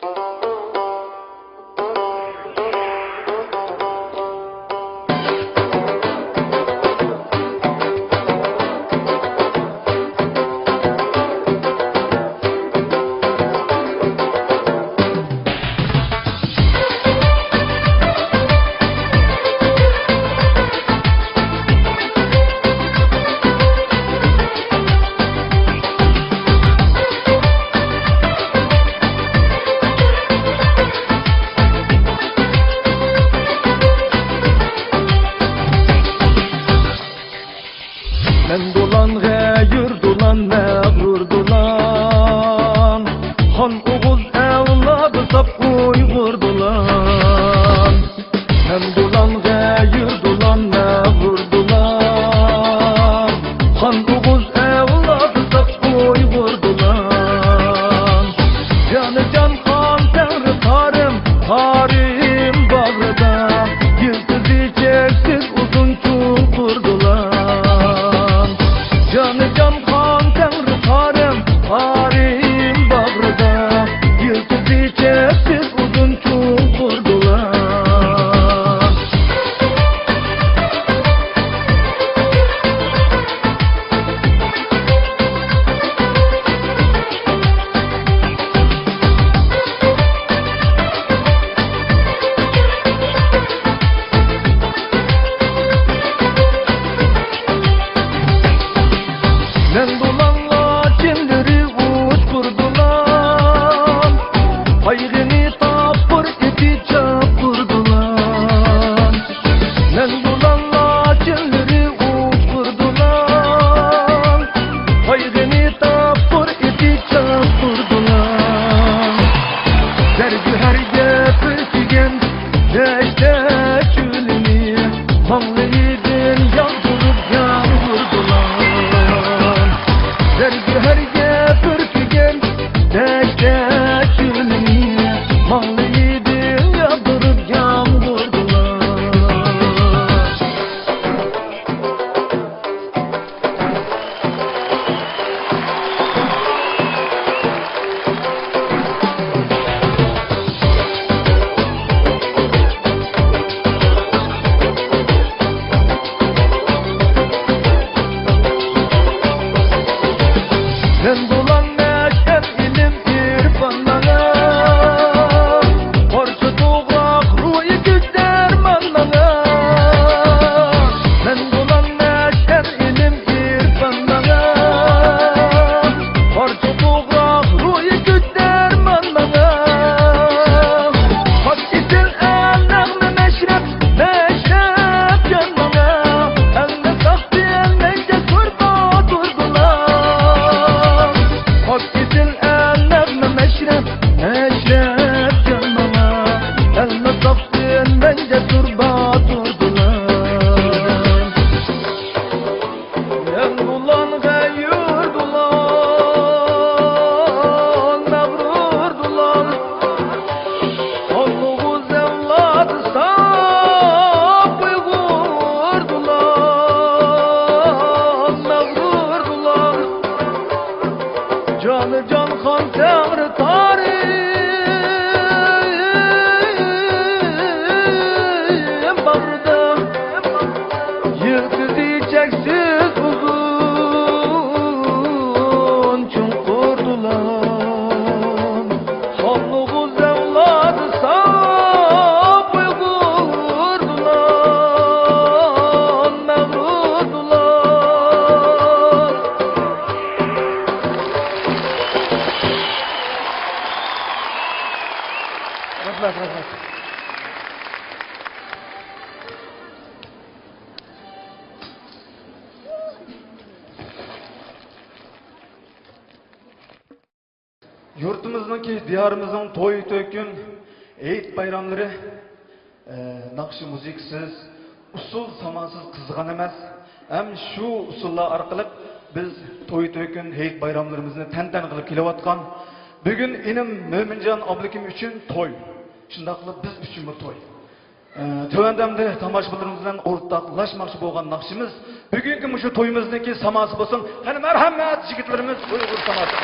Men dolan gayur dolan mağrur dolan Han Oğuz evladı sap Uygur dolan Men dolan gayur dolan mağrur dolan Han Oğuz evladı sap Uygur dolan Canı can kan tevri tarım harim bağrıda Yıldızı çeksiz uzun çukur dolan Canı can kan tevri tarım harim bağrıda Yıldızı çeksiz uzun çukur dolan Men dolanla cimleri uçkur dolan Haygını tapır iti çapır dolan Men dolanla cimleri uçkur dolan Haygını tapır iti çapır dolan Dergi her gepirtigen Deşte çülünü Manlıydın yağdırıp yağmur dolan Dergi her gepirtigen Deşte çülünü Manlıydın yağdırıp yağmur dolan Men dolan neşter ilim irfanlara Parça doğrak ruhi güç dermanlara Men dolan neşter ilim irfanlara Parça doğrak ruhi güç dermanlara Hak isil elnağme meşrep canlara Elle sahtı elle cesur badur dolan Hak isil elnağme meşrep canlara Elle sahtı elle cesur badur dolan Men dolan gayur dolan Mağrur dolan Han Oğuz evladı sap Uygur dolan Mağrur dolan Canı can kan tevri tarim bağrıda Yıldızı çeksiz uzun çukur dolan Han Oğuz evladı sap Uygur dolan Mağrur dolan Rahmet. Yurtumuzdaki, diyarımızın toy tökün, eğit bayramları nakşı müziksiz, usul samansız kızgan emas. Hem şu usulla arkalık biz toy tökün, eğit bayramlarımızını tenten kılıp kilovatkan. Bugün inim Mömincan ablakim üçün toy. Şundaqlı biz üçün bu toy. Tövendemde tamaşalarımızdan ortaklaşmakçı bolgan nakşımız. Bugünkü şu toyumuzdaki saması bolsun. Hani merhamet jigitlerimiz Uygur saması.